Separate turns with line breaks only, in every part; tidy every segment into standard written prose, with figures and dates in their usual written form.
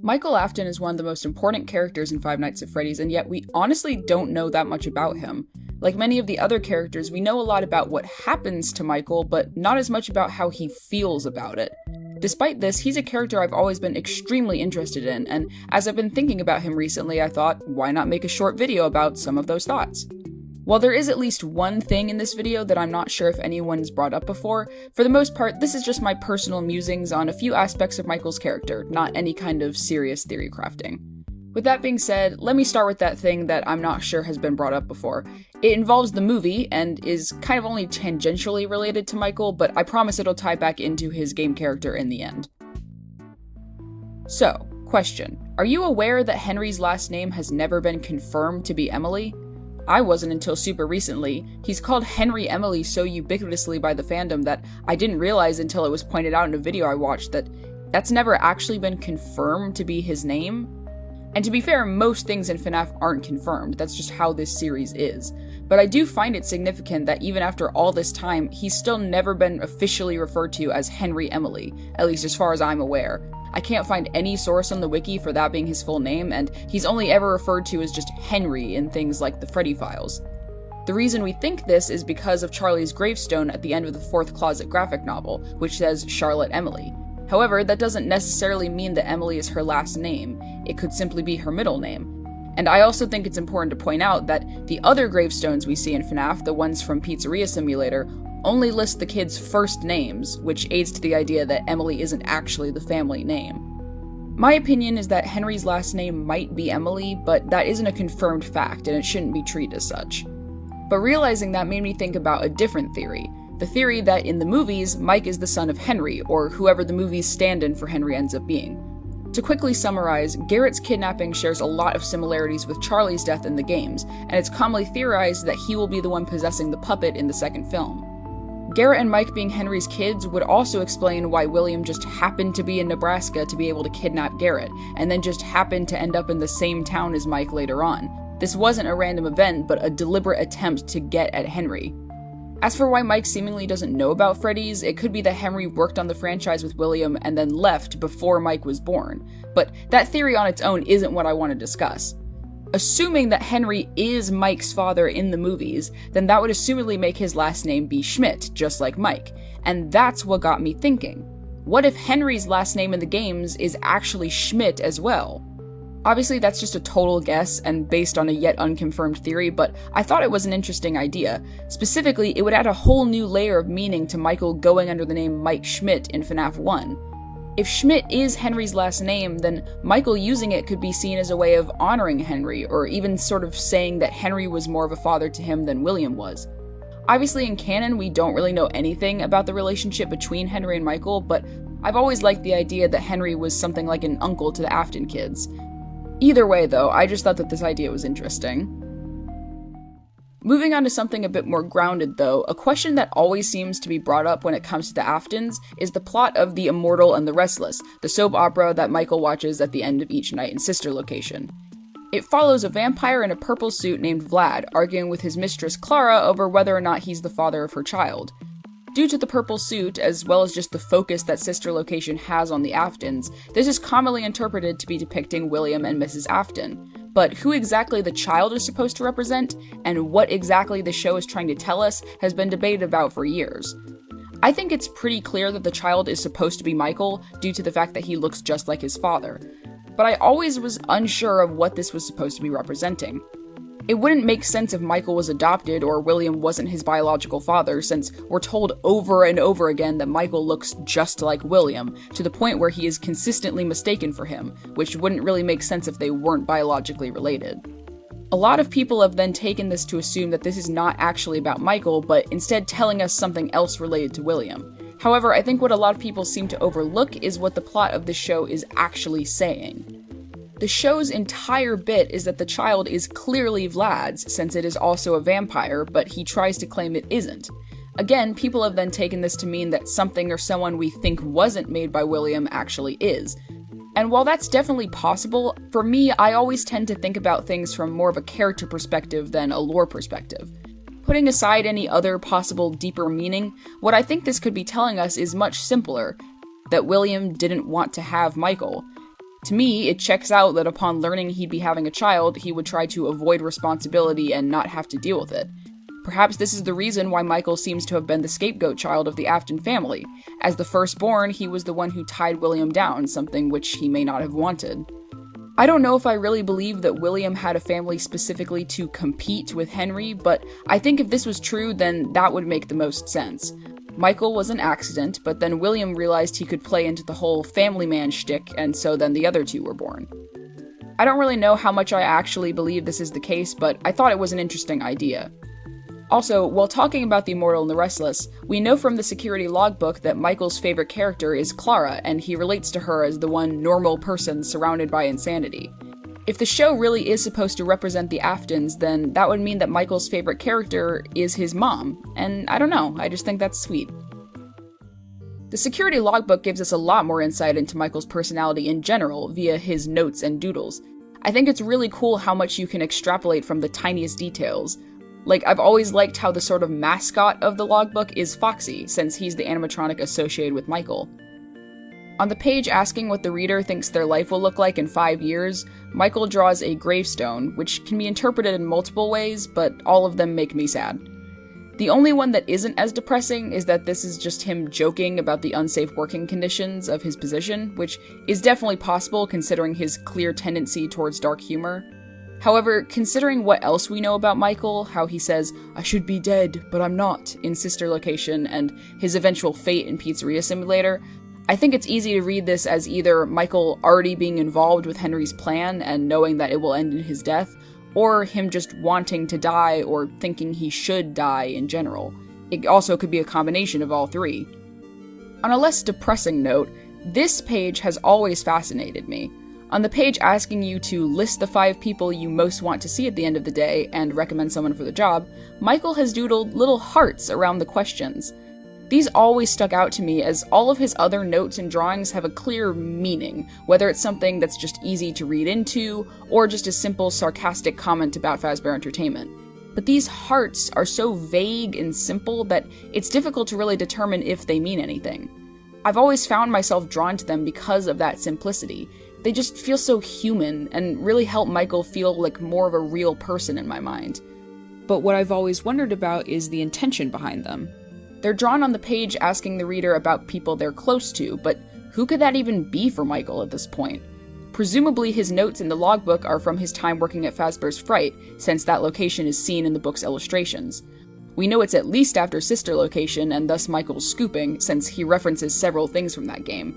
Michael Afton is one of the most important characters in Five Nights at Freddy's, and yet we honestly don't know that much about him. Like many of the other characters, we know a lot about what happens to Michael, but not as much about how he feels about it. Despite this, he's a character I've always been extremely interested in, and as I've been thinking about him recently, I thought, why not make a short video about some of those thoughts? While there is at least one thing in this video that I'm not sure if anyone's brought up before, for the most part, this is just my personal musings on a few aspects of Michael's character, not any kind of serious theory crafting. With that being said, let me start with that thing that I'm not sure has been brought up before. It involves the movie, and is kind of only tangentially related to Michael, but I promise it'll tie back into his game character in the end. So, question. Are you aware that Henry's last name has never been confirmed to be Emily? I wasn't until super recently. He's called Henry Emily so ubiquitously by the fandom that I didn't realize until it was pointed out in a video I watched that that's never actually been confirmed to be his name. And to be fair, most things in FNAF aren't confirmed, that's just how this series is. But I do find it significant that even after all this time, he's still never been officially referred to as Henry Emily, at least as far as I'm aware. I can't find any source on the wiki for that being his full name, and he's only ever referred to as just Henry in things like the Freddy files. The reason we think this is because of Charlie's gravestone at the end of the Fourth Closet graphic novel, which says Charlotte Emily. However, that doesn't necessarily mean that Emily is her last name, it could simply be her middle name. And I also think it's important to point out that the other gravestones we see in FNAF, the ones from Pizzeria Simulator, only list the kids' first names, which aids to the idea that Emily isn't actually the family name. My opinion is that Henry's last name might be Emily, but that isn't a confirmed fact, and it shouldn't be treated as such. But realizing that made me think about a different theory. The theory that in the movies, Mike is the son of Henry, or whoever the movie's stand-in for Henry ends up being. To quickly summarize, Garrett's kidnapping shares a lot of similarities with Charlie's death in the games, and it's commonly theorized that he will be the one possessing the puppet in the second film. Garrett and Mike being Henry's kids would also explain why William just happened to be in Nebraska to be able to kidnap Garrett, and then just happened to end up in the same town as Mike later on. This wasn't a random event, but a deliberate attempt to get at Henry. As for why Mike seemingly doesn't know about Freddy's, it could be that Henry worked on the franchise with William and then left before Mike was born, but that theory on its own isn't what I want to discuss. Assuming that Henry is Mike's father in the movies, then that would assumedly make his last name be Schmidt, just like Mike, and that's what got me thinking. What if Henry's last name in the games is actually Schmidt as well? Obviously that's just a total guess and based on a yet unconfirmed theory, but I thought it was an interesting idea. Specifically, it would add a whole new layer of meaning to Michael going under the name Mike Schmidt in FNAF 1. If Schmidt is Henry's last name, then Michael using it could be seen as a way of honoring Henry, or even sort of saying that Henry was more of a father to him than William was. Obviously in canon, we don't really know anything about the relationship between Henry and Michael, but I've always liked the idea that Henry was something like an uncle to the Afton kids. Either way though, I just thought that this idea was interesting. Moving on to something a bit more grounded though, a question that always seems to be brought up when it comes to the Aftons is the plot of The Immortal and the Restless, the soap opera that Michael watches at the end of each night in Sister Location. It follows a vampire in a purple suit named Vlad arguing with his mistress Clara over whether or not he's the father of her child. Due to the purple suit, as well as just the focus that Sister Location has on the Aftons, this is commonly interpreted to be depicting William and Mrs. Afton. But who exactly the child is supposed to represent, and what exactly the show is trying to tell us, has been debated about for years. I think it's pretty clear that the child is supposed to be Michael, due to the fact that he looks just like his father. But I always was unsure of what this was supposed to be representing. It wouldn't make sense if Michael was adopted or William wasn't his biological father, since we're told over and over again that Michael looks just like William, to the point where he is consistently mistaken for him, which wouldn't really make sense if they weren't biologically related. A lot of people have then taken this to assume that this is not actually about Michael, but instead telling us something else related to William. However, I think what a lot of people seem to overlook is what the plot of the show is actually saying. The show's entire bit is that the child is clearly Vlad's, since it is also a vampire, but he tries to claim it isn't. Again, people have then taken this to mean that something or someone we think wasn't made by William actually is. And while that's definitely possible, for me, I always tend to think about things from more of a character perspective than a lore perspective. Putting aside any other possible deeper meaning, what I think this could be telling us is much simpler, that William didn't want to have Michael. To me, it checks out that upon learning he'd be having a child, he would try to avoid responsibility and not have to deal with it. Perhaps this is the reason why Michael seems to have been the scapegoat child of the Afton family. As the firstborn, he was the one who tied William down, something which he may not have wanted. I don't know if I really believe that William had a family specifically to compete with Henry, but I think if this was true, then that would make the most sense. Michael was an accident, but then William realized he could play into the whole family man shtick, and so then the other two were born. I don't really know how much I actually believe this is the case, but I thought it was an interesting idea. Also, while talking about the Immortal and the Restless, we know from the security logbook that Michael's favorite character is Clara, and he relates to her as the one normal person surrounded by insanity. If the show really is supposed to represent the Aftons, then that would mean that Michael's favorite character is his mom, and I don't know, I just think that's sweet. The security logbook gives us a lot more insight into Michael's personality in general via his notes and doodles. I think it's really cool how much you can extrapolate from the tiniest details. Like, I've always liked how the sort of mascot of the logbook is Foxy, since he's the animatronic associated with Michael. On the page asking what the reader thinks their life will look like in 5 years, Michael draws a gravestone, which can be interpreted in multiple ways, but all of them make me sad. The only one that isn't as depressing is that this is just him joking about the unsafe working conditions of his position, which is definitely possible considering his clear tendency towards dark humor. However, considering what else we know about Michael, how he says, "I should be dead, but I'm not," in Sister Location, and his eventual fate in Pizzeria Simulator, I think it's easy to read this as either Michael already being involved with Henry's plan and knowing that it will end in his death, or him just wanting to die or thinking he should die in general. It also could be a combination of all three. On a less depressing note, this page has always fascinated me. On the page asking you to list the 5 people you most want to see at the end of the day and recommend someone for the job, Michael has doodled little hearts around the questions. These always stuck out to me as all of his other notes and drawings have a clear meaning, whether it's something that's just easy to read into, or just a simple sarcastic comment about Fazbear Entertainment. But these hearts are so vague and simple that it's difficult to really determine if they mean anything. I've always found myself drawn to them because of that simplicity. They just feel so human, and really help Michael feel like more of a real person in my mind. But what I've always wondered about is the intention behind them. They're drawn on the page asking the reader about people they're close to, but who could that even be for Michael at this point? Presumably his notes in the logbook are from his time working at Fazbear's Fright, since that location is seen in the book's illustrations. We know it's at least after Sister Location, and thus Michael's scooping, since he references several things from that game.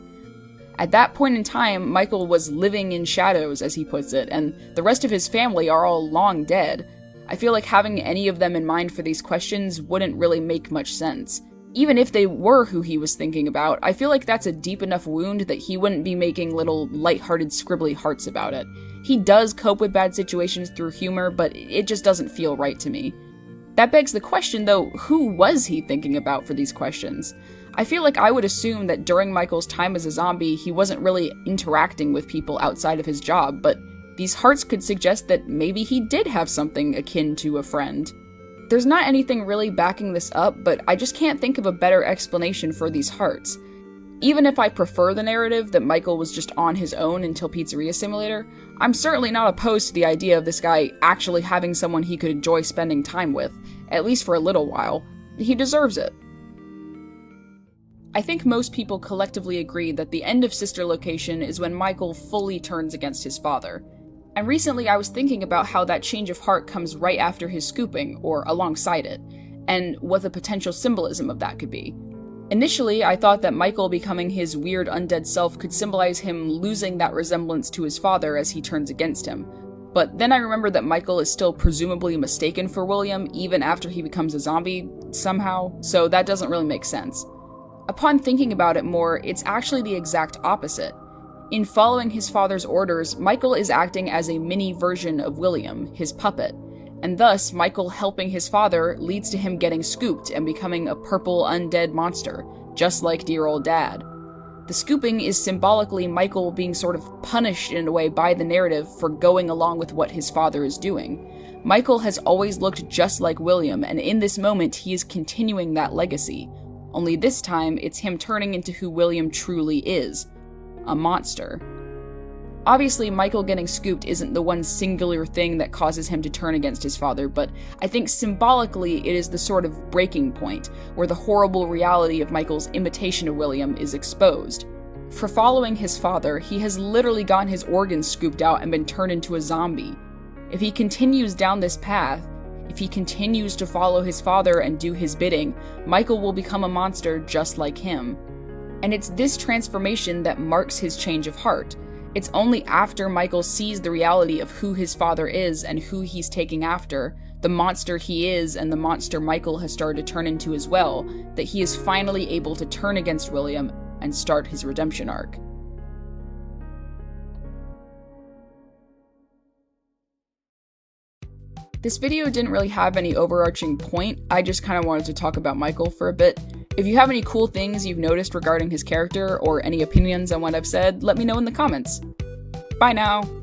At that point in time, Michael was living in shadows, as he puts it, and the rest of his family are all long dead. I feel like having any of them in mind for these questions wouldn't really make much sense. Even if they were who he was thinking about, I feel like that's a deep enough wound that he wouldn't be making little lighthearted scribbly hearts about it. He does cope with bad situations through humor, but it just doesn't feel right to me. That begs the question, though, who was he thinking about for these questions? I feel like I would assume that during Michael's time as a zombie, he wasn't really interacting with people outside of his job, but these hearts could suggest that maybe he did have something akin to a friend. There's not anything really backing this up, but I just can't think of a better explanation for these hearts. Even if I prefer the narrative that Michael was just on his own until Pizzeria Simulator, I'm certainly not opposed to the idea of this guy actually having someone he could enjoy spending time with, at least for a little while. He deserves it. I think most people collectively agree that the end of Sister Location is when Michael fully turns against his father. And recently I was thinking about how that change of heart comes right after his scooping, or alongside it, and what the potential symbolism of that could be. Initially, I thought that Michael becoming his weird undead self could symbolize him losing that resemblance to his father as he turns against him. But then I remembered that Michael is still presumably mistaken for William even after he becomes a zombie, somehow, so that doesn't really make sense. Upon thinking about it more, it's actually the exact opposite. In following his father's orders, Michael is acting as a mini version of William, his puppet, and thus Michael helping his father leads to him getting scooped and becoming a purple undead monster, just like dear old dad. The scooping is symbolically Michael being sort of punished in a way by the narrative for going along with what his father is doing. Michael has always looked just like William, and in this moment he is continuing that legacy. Only this time, it's him turning into who William truly is. A monster. Obviously, Michael getting scooped isn't the one singular thing that causes him to turn against his father, but I think symbolically it is the sort of breaking point where the horrible reality of Michael's imitation of William is exposed. For following his father, he has literally gotten his organs scooped out and been turned into a zombie. If he continues down this path, if he continues to follow his father and do his bidding, Michael will become a monster just like him. And it's this transformation that marks his change of heart. It's only after Michael sees the reality of who his father is and who he's taking after, the monster he is and the monster Michael has started to turn into as well, that he is finally able to turn against William and start his redemption arc. This video didn't really have any overarching point, I just kind of wanted to talk about Michael for a bit. If you have any cool things you've noticed regarding his character, or any opinions on what I've said, let me know in the comments. Bye now!